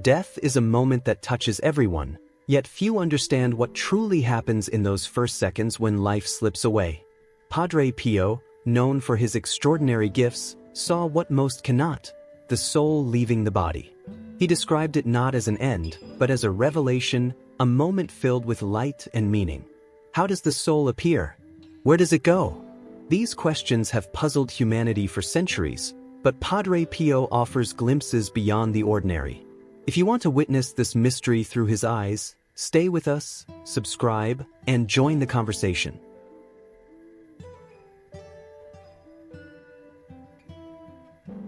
Death is a moment that touches everyone, yet few understand what truly happens in those first seconds when life slips away. Padre Pio, known for his extraordinary gifts, saw what most cannot: the soul leaving the body. He described it not as an end, but as a revelation, a moment filled with light and meaning. How does the soul appear? Where does it go? These questions have puzzled humanity for centuries, but Padre Pio offers glimpses beyond the ordinary. If you want to witness this mystery through his eyes, stay with us, subscribe, and join the conversation.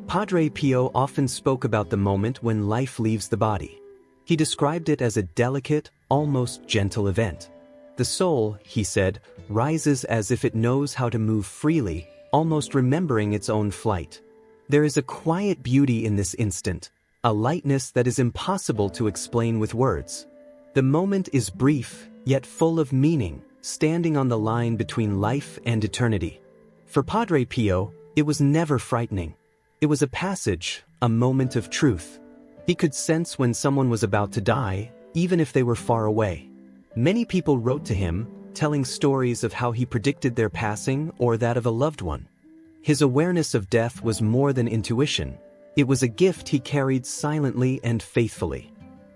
Padre Pio often spoke about the moment when life leaves the body. He described it as a delicate, almost gentle event. The soul, he said, rises as if it knows how to move freely, almost remembering its own flight. There is a quiet beauty in this instant, a lightness that is impossible to explain with words. The moment is brief, yet full of meaning, standing on the line between life and eternity. For Padre Pio, it was never frightening. It was a passage, a moment of truth. He could sense when someone was about to die, even if they were far away. Many people wrote to him, telling stories of how he predicted their passing or that of a loved one. His awareness of death was more than intuition. It was a gift he carried silently and faithfully.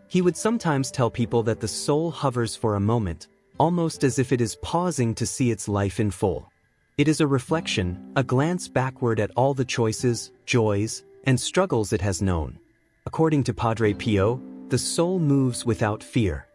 He would sometimes tell people that the soul hovers for a moment, almost as if it is pausing to see its life in full. It is a reflection, a glance backward at all the choices, joys, and struggles it has known. According to Padre Pio, the soul moves without fear.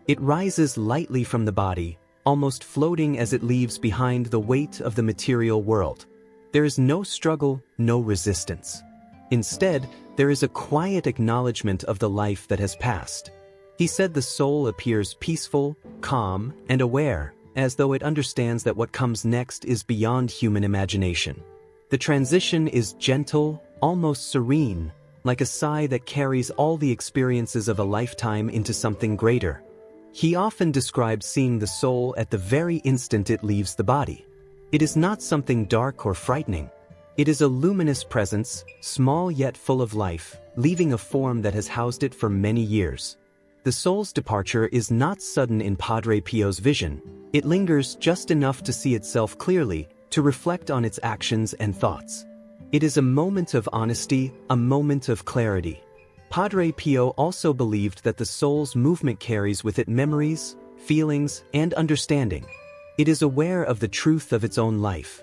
It rises lightly from the body, almost floating as it leaves behind the weight of the material world. There is no struggle, no resistance. Instead, there is a quiet acknowledgement of the life that has passed. He said the soul appears peaceful, calm, and aware, as though it understands that what comes next is beyond human imagination. The transition is gentle, almost serene, like a sigh that carries all the experiences of a lifetime into something greater. He often described seeing the soul at the very instant it leaves the body. It is not something dark or frightening. It is a luminous presence, small yet full of life, leaving a form that has housed it for many years. The soul's departure is not sudden in Padre Pio's vision. It lingers just enough to see itself clearly, to reflect on its actions and thoughts. It is a moment of honesty, a moment of clarity. Padre Pio also believed that the soul's movement carries with it memories, feelings, and understanding. It is aware of the truth of its own life.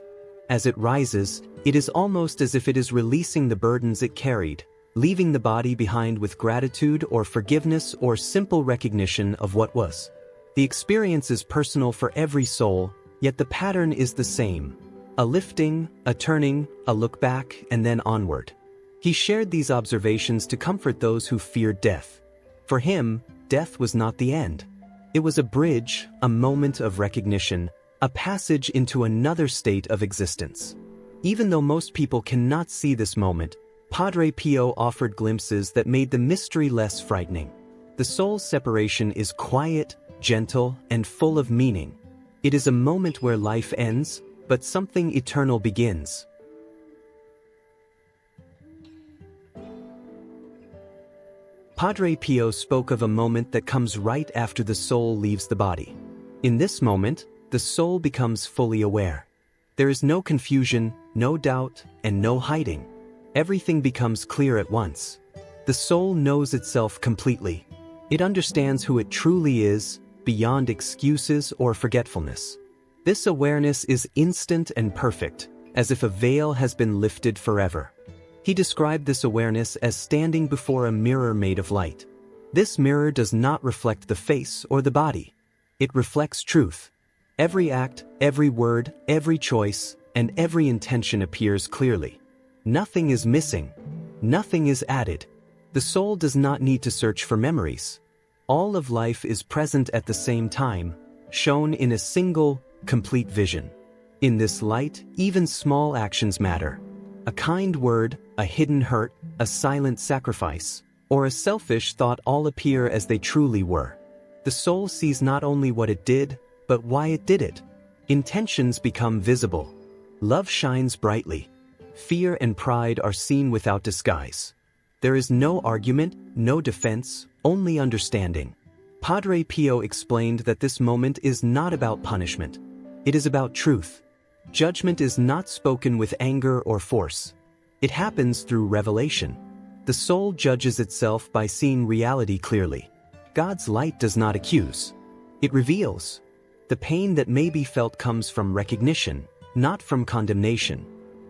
As it rises, it is almost as if it is releasing the burdens it carried, leaving the body behind with gratitude or forgiveness or simple recognition of what was. The experience is personal for every soul, yet the pattern is the same: a lifting, a turning, a look back, and then onward. He shared these observations to comfort those who feared death. For him, death was not the end. It was a bridge, a moment of recognition, a passage into another state of existence. Even though most people cannot see this moment, Padre Pio offered glimpses that made the mystery less frightening. The soul's separation is quiet, gentle, and full of meaning. It is a moment where life ends, but something eternal begins. Padre Pio spoke of a moment that comes right after the soul leaves the body. In this moment, the soul becomes fully aware. There is no confusion, no doubt, and no hiding. Everything becomes clear at once. The soul knows itself completely. It understands who it truly is, beyond excuses or forgetfulness. This awareness is instant and perfect, as if a veil has been lifted forever. He described this awareness as standing before a mirror made of light. This mirror does not reflect the face or the body. It reflects truth. Every act, every word, every choice, and every intention appears clearly. Nothing is missing. Nothing is added. The soul does not need to search for memories. All of life is present at the same time, shown in a single, complete vision. In this light, even small actions matter. A kind word, a hidden hurt, a silent sacrifice, or a selfish thought all appear as they truly were. The soul sees not only what it did, but why it did it. Intentions become visible. Love shines brightly. Fear and pride are seen without disguise. There is no argument, no defense, only understanding. Padre Pio explained that this moment is not about punishment. It is about truth. Judgment is not spoken with anger or force. It happens through revelation. The soul judges itself by seeing reality clearly. God's light does not accuse. It reveals. The pain that may be felt comes from recognition, not from condemnation.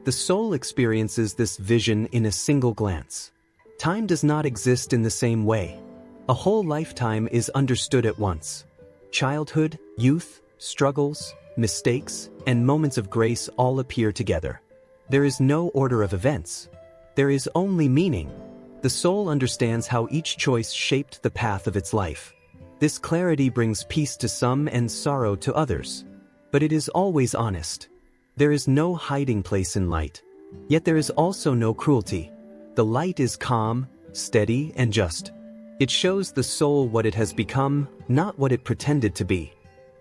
The soul experiences this vision in a single glance. Time does not exist in the same way. A whole lifetime is understood at once. Childhood, youth, struggles, mistakes, and moments of grace all appear together. There is no order of events. There is only meaning. The soul understands how each choice shaped the path of its life. This clarity brings peace to some and sorrow to others. But it is always honest. There is no hiding place in light. Yet there is also no cruelty. The light is calm, steady, and just. It shows the soul what it has become, not what it pretended to be.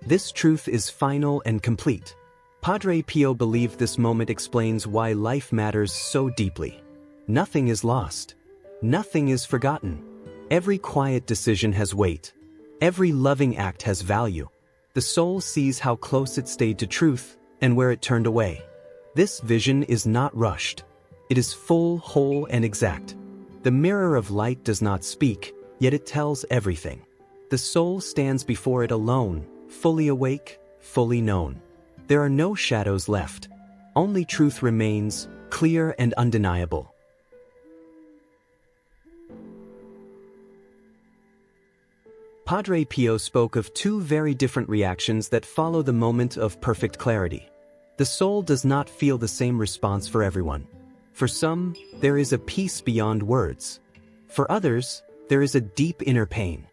This truth is final and complete. Padre Pio believed this moment explains why life matters so deeply. Nothing is lost. Nothing is forgotten. Every quiet decision has weight. Every loving act has value. The soul sees how close it stayed to truth and where it turned away. This vision is not rushed. It is full, whole, and exact. The mirror of light does not speak, yet it tells everything. The soul stands before it alone, fully awake, fully known. There are no shadows left. Only truth remains, clear and undeniable. Padre Pio spoke of two very different reactions that follow the moment of perfect clarity. The soul does not feel the same response for everyone. For some, there is a peace beyond words. For others, there is a deep inner pain.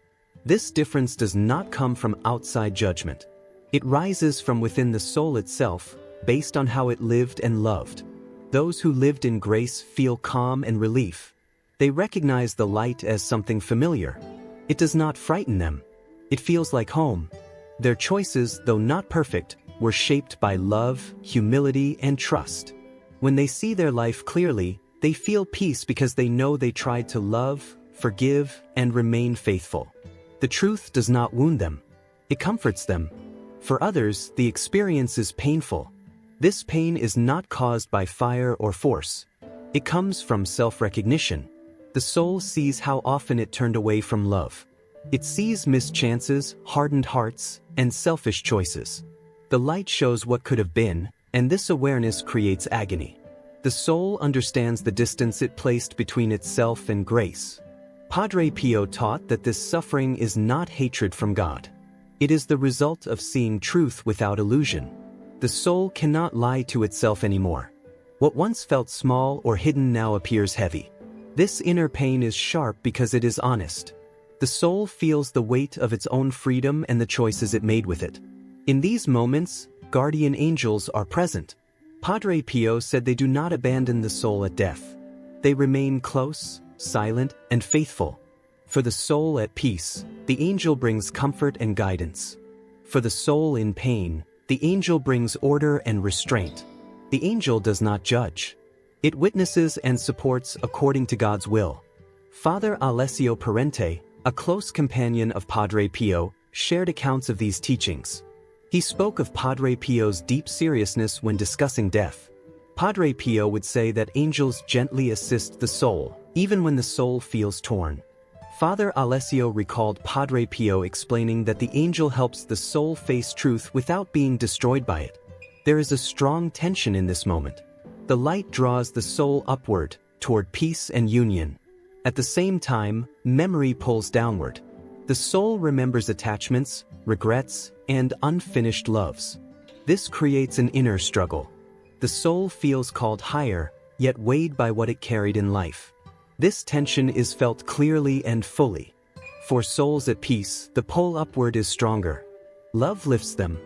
This difference does not come from outside judgment. It rises from within the soul itself, based on how it lived and loved. Those who lived in grace feel calm and relief. They recognize the light as something familiar. It does not frighten them. It feels like home. Their choices, though not perfect, were shaped by love, humility, and trust. When they see their life clearly, they feel peace because they know they tried to love, forgive, and remain faithful. The truth does not wound them. It comforts them. For others, the experience is painful. This pain is not caused by fire or force. It comes from self-recognition. The soul sees how often it turned away from love. It sees missed chances, hardened hearts, and selfish choices. The light shows what could have been, and this awareness creates agony. The soul understands the distance it placed between itself and grace. Padre Pio taught that this suffering is not hatred from God. It is the result of seeing truth without illusion. The soul cannot lie to itself anymore. What once felt small or hidden now appears heavy. This inner pain is sharp because it is honest. The soul feels the weight of its own freedom and the choices it made with it. In these moments, guardian angels are present. Padre Pio said they do not abandon the soul at death. They remain close, silent, and faithful. For the soul at peace, the angel brings comfort and guidance. For the soul in pain, the angel brings order and restraint. The angel does not judge. It witnesses and supports according to God's will. Father Alessio Parente, a close companion of Padre Pio, shared accounts of these teachings. He spoke of Padre Pio's deep seriousness when discussing death. Padre Pio would say that angels gently assist the soul, even when the soul feels torn. Father Alessio recalled Padre Pio explaining that the angel helps the soul face truth without being destroyed by it. There is a strong tension in this moment. The light draws the soul upward, toward peace and union. At the same time, memory pulls downward. The soul remembers attachments, regrets, and unfinished loves. This creates an inner struggle. The soul feels called higher, yet weighed by what it carried in life. This tension is felt clearly and fully. For souls at peace, the pull upward is stronger. Love lifts them.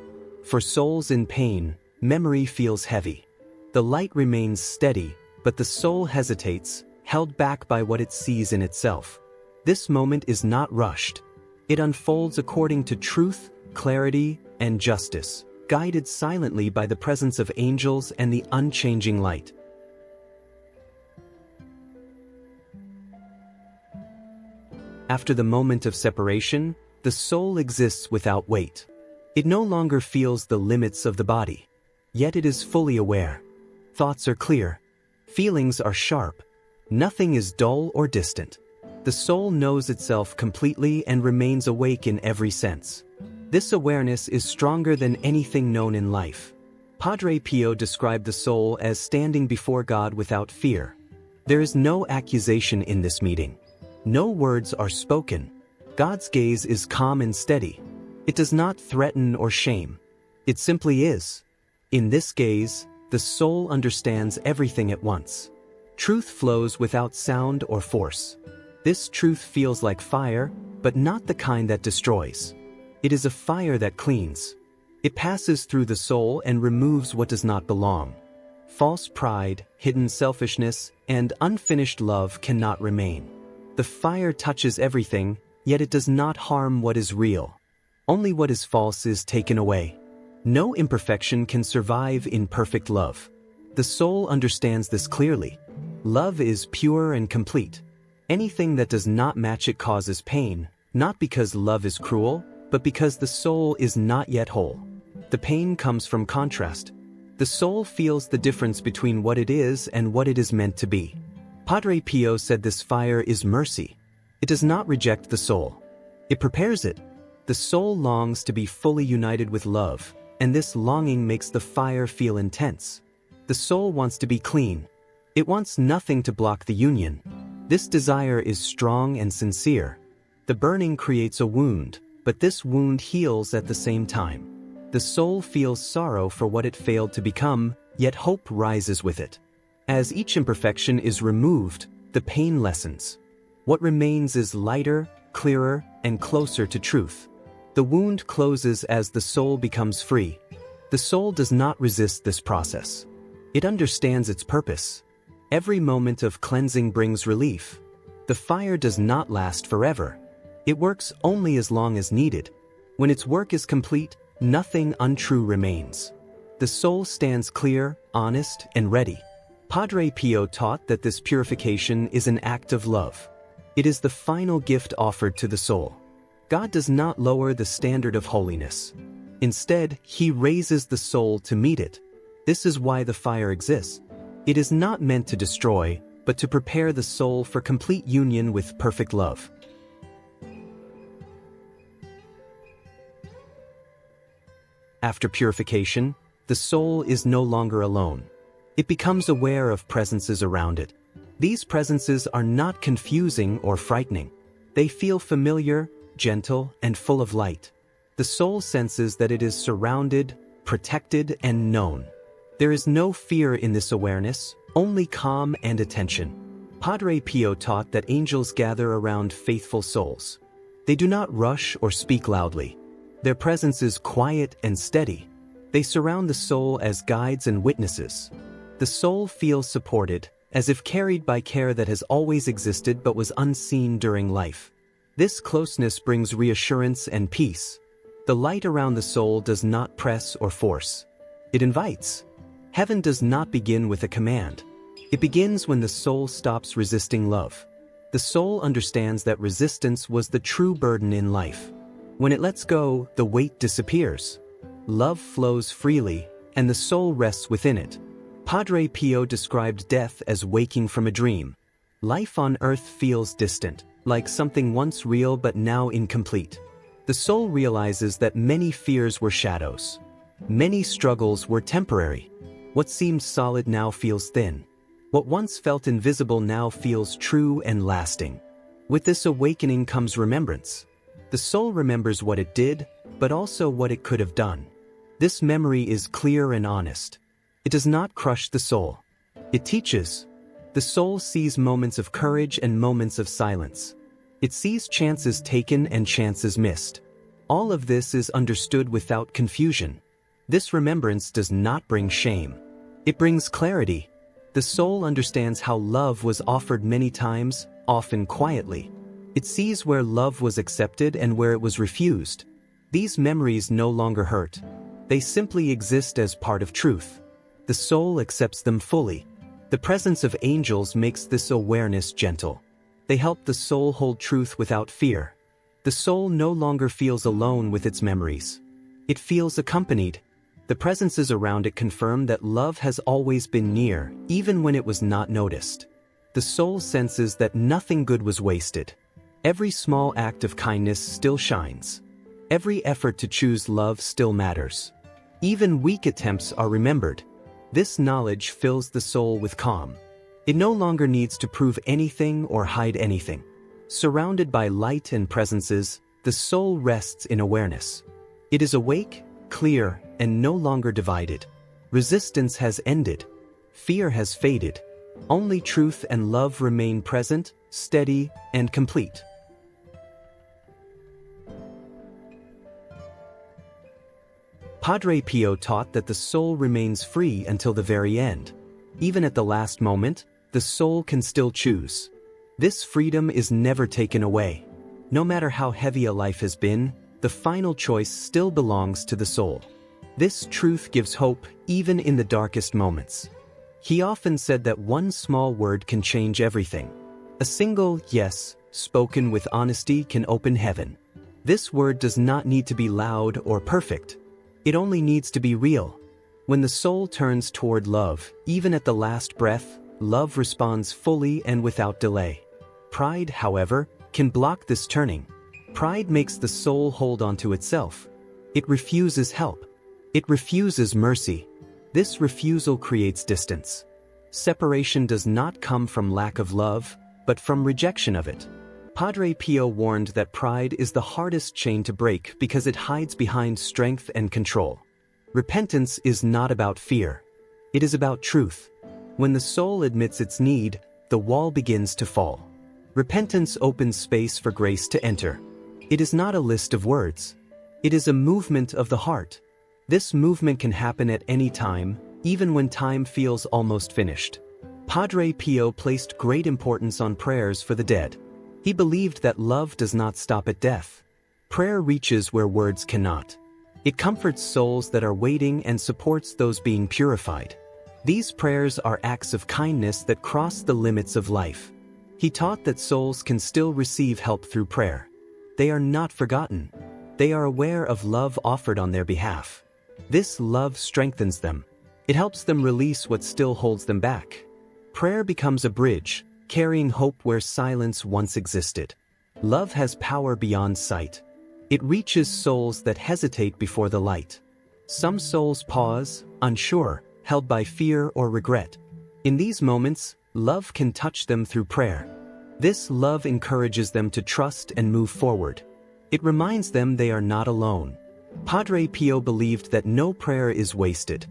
For souls in pain, memory feels heavy. The light remains steady, but the soul hesitates, held back by what it sees in itself. This moment is not rushed. It unfolds according to truth, clarity, and justice, guided silently by the presence of angels and the unchanging light. After the moment of separation, the soul exists without weight. It no longer feels the limits of the body. Yet it is fully aware. Thoughts are clear. Feelings are sharp. Nothing is dull or distant. The soul knows itself completely and remains awake in every sense. This awareness is stronger than anything known in life. Padre Pio described the soul as standing before God without fear. There is no accusation in this meeting. No words are spoken. God's gaze is calm and steady. It does not threaten or shame. It simply is. In this gaze, the soul understands everything at once. Truth flows without sound or force. This truth feels like fire, but not the kind that destroys. It is a fire that cleans. It passes through the soul and removes what does not belong. False pride, hidden selfishness, and unfinished love cannot remain. The fire touches everything, yet it does not harm what is real. Only what is false is taken away. No imperfection can survive in perfect love. The soul understands this clearly. Love is pure and complete. Anything that does not match it causes pain, not because love is cruel, but because the soul is not yet whole. The pain comes from contrast. The soul feels the difference between what it is and what it is meant to be. Padre Pio said this fire is mercy. It does not reject the soul. It prepares it. The soul longs to be fully united with love, and this longing makes the fire feel intense. The soul wants to be clean. It wants nothing to block the union. This desire is strong and sincere. The burning creates a wound, but this wound heals at the same time. The soul feels sorrow for what it failed to become, yet hope rises with it. As each imperfection is removed, the pain lessens. What remains is lighter, clearer, and closer to truth. The wound closes as the soul becomes free. The soul does not resist this process. It understands its purpose. Every moment of cleansing brings relief. The fire does not last forever. It works only as long as needed. When its work is complete, nothing untrue remains. The soul stands clear, honest, and ready. Padre Pio taught that this purification is an act of love. It is the final gift offered to the soul. God does not lower the standard of holiness. Instead, He raises the soul to meet it. This is why the fire exists. It is not meant to destroy, but to prepare the soul for complete union with perfect love. After purification, the soul is no longer alone. It becomes aware of presences around it. These presences are not confusing or frightening. They feel familiar, gentle, and full of light. The soul senses that it is surrounded, protected, and known. There is no fear in this awareness, only calm and attention. Padre Pio taught that angels gather around faithful souls. They do not rush or speak loudly. Their presence is quiet and steady. They surround the soul as guides and witnesses. The soul feels supported, as if carried by care that has always existed but was unseen during life. This closeness brings reassurance and peace. The light around the soul does not press or force. It invites. Heaven does not begin with a command. It begins when the soul stops resisting love. The soul understands that resistance was the true burden in life. When it lets go, the weight disappears. Love flows freely, and the soul rests within it. Padre Pio described death as waking from a dream. Life on earth feels distant, like something once real but now incomplete. The soul realizes that many fears were shadows. Many struggles were temporary. What seemed solid now feels thin. What once felt invisible now feels true and lasting. With this awakening comes remembrance. The soul remembers what it did, but also what it could have done. This memory is clear and honest. It does not crush the soul. It teaches. The soul sees moments of courage and moments of silence. It sees chances taken and chances missed. All of this is understood without confusion. This remembrance does not bring shame. It brings clarity. The soul understands how love was offered many times, often quietly. It sees where love was accepted and where it was refused. These memories no longer hurt. They simply exist as part of truth. The soul accepts them fully. The presence of angels makes this awareness gentle. They help the soul hold truth without fear. The soul no longer feels alone with its memories. It feels accompanied. The presences around it confirm that love has always been near, even when it was not noticed. The soul senses that nothing good was wasted. Every small act of kindness still shines. Every effort to choose love still matters. Even weak attempts are remembered. This knowledge fills the soul with calm. It no longer needs to prove anything or hide anything. Surrounded by light and presences, the soul rests in awareness. It is awake, clear, and no longer divided. Resistance has ended. Fear has faded. Only truth and love remain present, steady, and complete. Padre Pio taught that the soul remains free until the very end. Even at the last moment, the soul can still choose. This freedom is never taken away. No matter how heavy a life has been, the final choice still belongs to the soul. This truth gives hope even in the darkest moments. He often said that one small word can change everything. A single yes, spoken with honesty, can open heaven. This word does not need to be loud or perfect. It only needs to be real. When the soul turns toward love, even at the last breath, love responds fully and without delay. Pride, however, can block this turning. Pride makes the soul hold on to itself. It refuses help. It refuses mercy. This refusal creates distance. Separation does not come from lack of love, but from rejection of it. Padre Pio warned that pride is the hardest chain to break because it hides behind strength and control. Repentance is not about fear. It is about truth. When the soul admits its need, the wall begins to fall. Repentance opens space for grace to enter. It is not a list of words. It is a movement of the heart. This movement can happen at any time, even when time feels almost finished. Padre Pio placed great importance on prayers for the dead. He believed that love does not stop at death. Prayer reaches where words cannot. It comforts souls that are waiting and supports those being purified. These prayers are acts of kindness that cross the limits of life. He taught that souls can still receive help through prayer. They are not forgotten. They are aware of love offered on their behalf. This love strengthens them. It helps them release what still holds them back. Prayer becomes a bridge, carrying hope where silence once existed. Love has power beyond sight. It reaches souls that hesitate before the light. Some souls pause, unsure, held by fear or regret. In these moments, love can touch them through prayer. This love encourages them to trust and move forward. It reminds them they are not alone. Padre Pio believed that no prayer is wasted.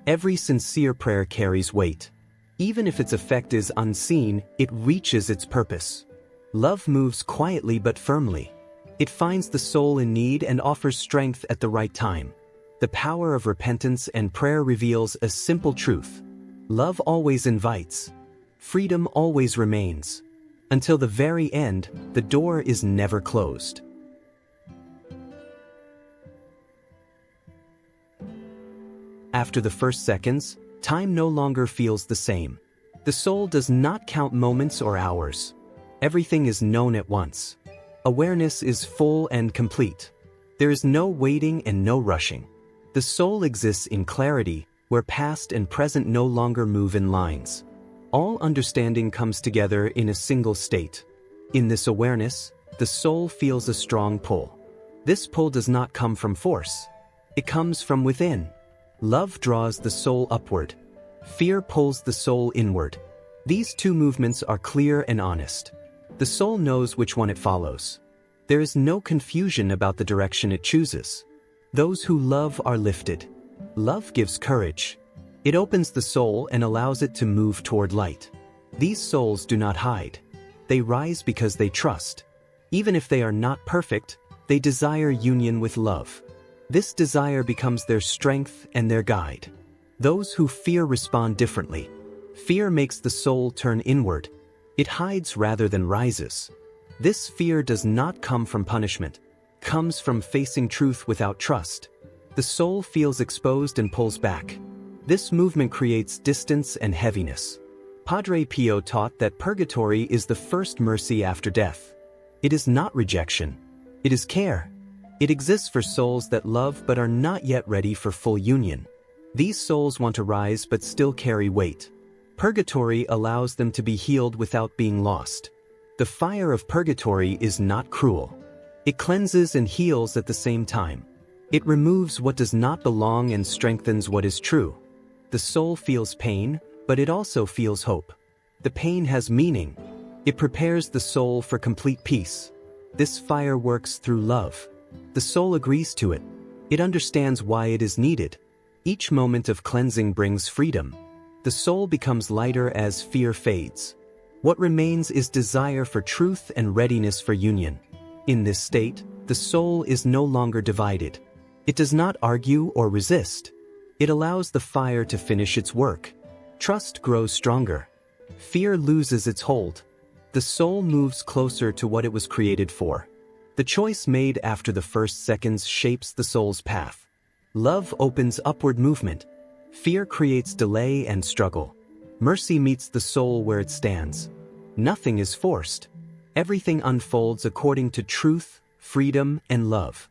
Every sincere prayer carries weight. Even if its effect is unseen, it reaches its purpose. Love moves quietly but firmly. It finds the soul in need and offers strength at the right time. The power of repentance and prayer reveals a simple truth. Love always invites. Freedom always remains. Until the very end, the door is never closed. After the first seconds, time no longer feels the same. The soul does not count moments or hours. Everything is known at once. Awareness is full and complete. There is no waiting and no rushing. The soul exists in clarity, where past and present no longer move in lines. All understanding comes together in a single state. In this awareness, the soul feels a strong pull. This pull does not come from force. It comes from within. Love draws the soul upward. Fear pulls the soul inward. These two movements are clear and honest. The soul knows which one it follows. There is no confusion about the direction it chooses. Those who love are lifted. Love gives courage. It opens the soul and allows it to move toward light. These souls do not hide. They rise because they trust. Even if they are not perfect, they desire union with love. This desire becomes their strength and their guide. Those who fear respond differently. Fear makes the soul turn inward. It hides rather than rises. This fear does not come from punishment. It comes from facing truth without trust. The soul feels exposed and pulls back. This movement creates distance and heaviness. Padre Pio taught that purgatory is the first mercy after death. It is not rejection. It is care. It exists for souls that love but are not yet ready for full union. These souls want to rise but still carry weight. Purgatory allows them to be healed without being lost. The fire of purgatory is not cruel. It cleanses and heals at the same time. It removes what does not belong and strengthens what is true. The soul feels pain, but it also feels hope. The pain has meaning. It prepares the soul for complete peace. This fire works through love. The soul agrees to it. It understands why it is needed. Each moment of cleansing brings freedom. The soul becomes lighter as fear fades. What remains is desire for truth and readiness for union. In this state, the soul is no longer divided. It does not argue or resist. It allows the fire to finish its work. Trust grows stronger. Fear loses its hold. The soul moves closer to what it was created for. The choice made after the first seconds shapes the soul's path. Love opens upward movement. Fear creates delay and struggle. Mercy meets the soul where it stands. Nothing is forced. Everything unfolds according to truth, freedom, and love.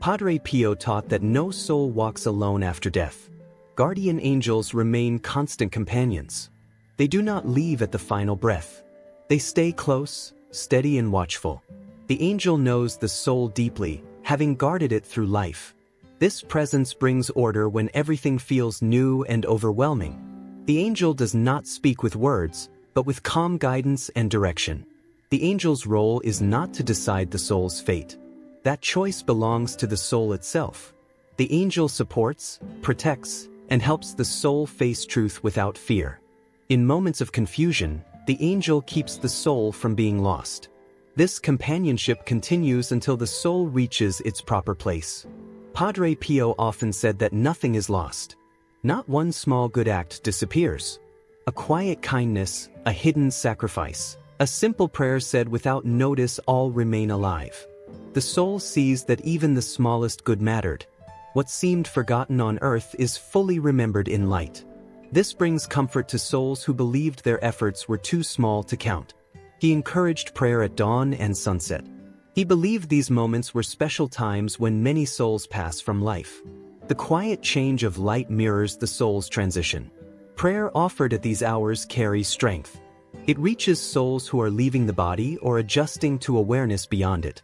Padre Pio taught that no soul walks alone after death. Guardian angels remain constant companions. They do not leave at the final breath. They stay close, steady and watchful. The angel knows the soul deeply, having guarded it through life. This presence brings order when everything feels new and overwhelming. The angel does not speak with words, but with calm guidance and direction. The angel's role is not to decide the soul's fate. That choice belongs to the soul itself. The angel supports, protects, and helps the soul face truth without fear. In moments of confusion, the angel keeps the soul from being lost. This companionship continues until the soul reaches its proper place. Padre Pio often said that nothing is lost. Not one small good act disappears. A quiet kindness, a hidden sacrifice, a simple prayer said without notice all remain alive. The soul sees that even the smallest good mattered. What seemed forgotten on earth is fully remembered in light. This brings comfort to souls who believed their efforts were too small to count. He encouraged prayer at dawn and sunset. He believed these moments were special times when many souls pass from life. The quiet change of light mirrors the soul's transition. Prayer offered at these hours carries strength. It reaches souls who are leaving the body or adjusting to awareness beyond it.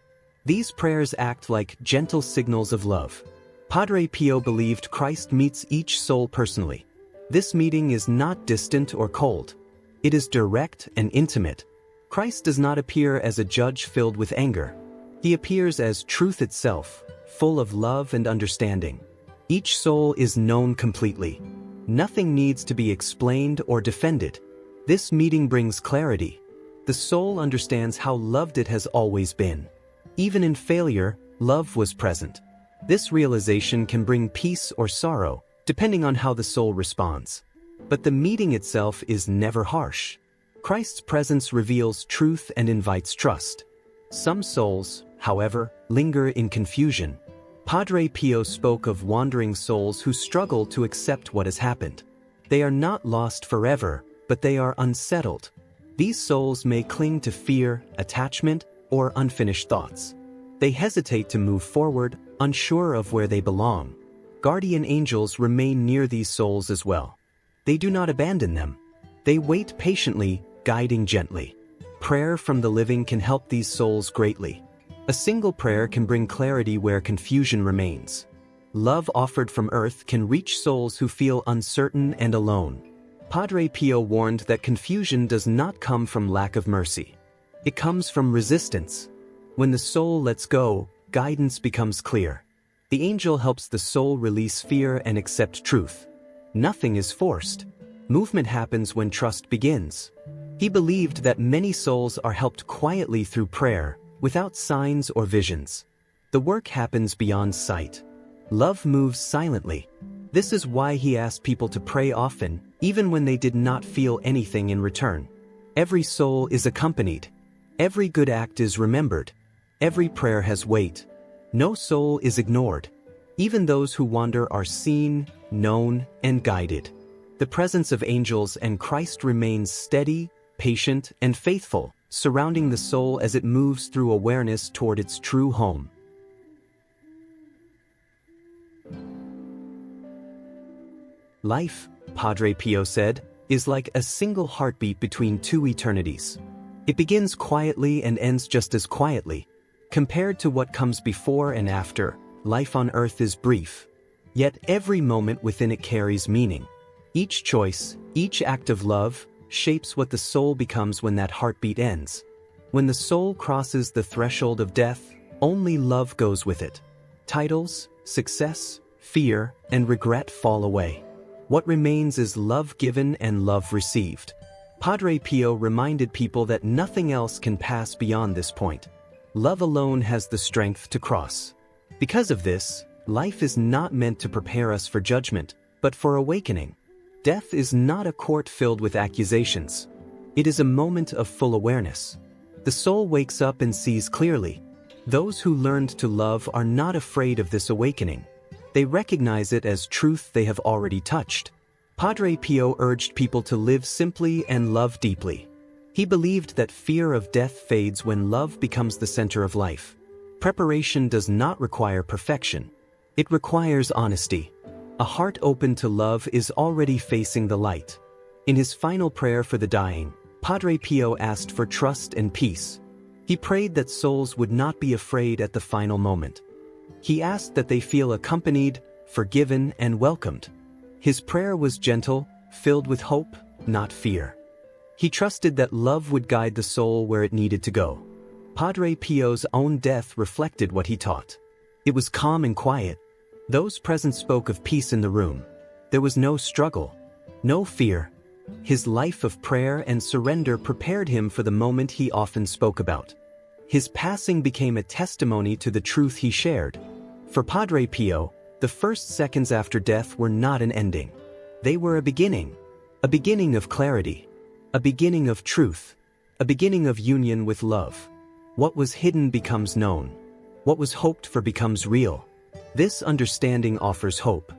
These prayers act like gentle signals of love. Padre Pio believed Christ meets each soul personally. This meeting is not distant or cold. It is direct and intimate. Christ does not appear as a judge filled with anger. He appears as truth itself, full of love and understanding. Each soul is known completely. Nothing needs to be explained or defended. This meeting brings clarity. The soul understands how loved it has always been. Even in failure, love was present. This realization can bring peace or sorrow, depending on how the soul responds. But the meeting itself is never harsh. Christ's presence reveals truth and invites trust. Some souls, however, linger in confusion. Padre Pio spoke of wandering souls who struggle to accept what has happened. They are not lost forever, but they are unsettled. These souls may cling to fear, attachment, or unfinished thoughts. They hesitate to move forward, unsure of where they belong. Guardian angels remain near these souls as well. They do not abandon them. They wait patiently, guiding gently. Prayer from the living can help these souls greatly. A single prayer can bring clarity where confusion remains. Love offered from earth can reach souls who feel uncertain and alone. Padre Pio warned that confusion does not come from lack of mercy. It comes from resistance. When the soul lets go, guidance becomes clear. The angel helps the soul release fear and accept truth. Nothing is forced. Movement happens when trust begins. He believed that many souls are helped quietly through prayer, without signs or visions. The work happens beyond sight. Love moves silently. This is why he asked people to pray often, even when they did not feel anything in return. Every soul is accompanied. Every good act is remembered. Every prayer has weight. No soul is ignored. Even those who wander are seen, known, and guided. The presence of angels and Christ remains steady, patient, and faithful, surrounding the soul as it moves through awareness toward its true home. Life, Padre Pio said, is like a single heartbeat between two eternities. It begins quietly and ends just as quietly. Compared to what comes before and after, life on earth is brief. Yet every moment within it carries meaning. Each choice, each act of love, shapes what the soul becomes when that heartbeat ends. When the soul crosses the threshold of death, only love goes with it. Titles, success, fear, and regret fall away. What remains is love given and love received. Padre Pio reminded people that nothing else can pass beyond this point. Love alone has the strength to cross. Because of this, life is not meant to prepare us for judgment, but for awakening. Death is not a court filled with accusations. It is a moment of full awareness. The soul wakes up and sees clearly. Those who learned to love are not afraid of this awakening. They recognize it as truth they have already touched. Padre Pio urged people to live simply and love deeply. He believed that fear of death fades when love becomes the center of life. Preparation does not require perfection. It requires honesty. A heart open to love is already facing the light. In his final prayer for the dying, Padre Pio asked for trust and peace. He prayed that souls would not be afraid at the final moment. He asked that they feel accompanied, forgiven, and welcomed. His prayer was gentle, filled with hope, not fear. He trusted that love would guide the soul where it needed to go. Padre Pio's own death reflected what he taught. It was calm and quiet. Those present spoke of peace in the room. There was no struggle, no fear. His life of prayer and surrender prepared him for the moment he often spoke about. His passing became a testimony to the truth he shared. For Padre Pio, the first seconds after death were not an ending. They were a beginning of clarity, a beginning of truth, a beginning of union with love. What was hidden becomes known. What was hoped for becomes real. This understanding offers hope.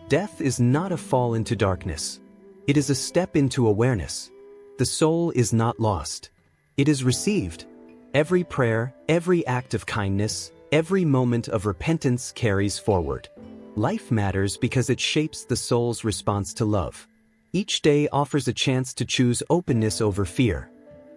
Death is not a fall into darkness. It is a step into awareness. The soul is not lost. It is received. Every prayer, every act of kindness, every moment of repentance carries forward. Life matters because it shapes the soul's response to love. Each day offers a chance to choose openness over fear.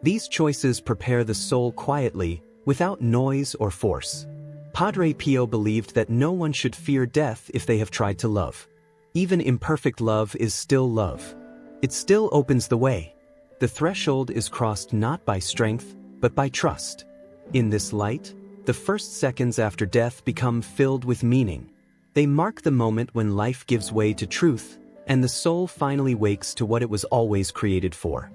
These choices prepare the soul quietly, without noise or force. Padre Pio believed that no one should fear death if they have tried to love. Even imperfect love is still love. It still opens the way. The threshold is crossed not by strength, but by trust. In this light, the first seconds after death become filled with meaning. They mark the moment when life gives way to truth, and the soul finally wakes to what it was always created for.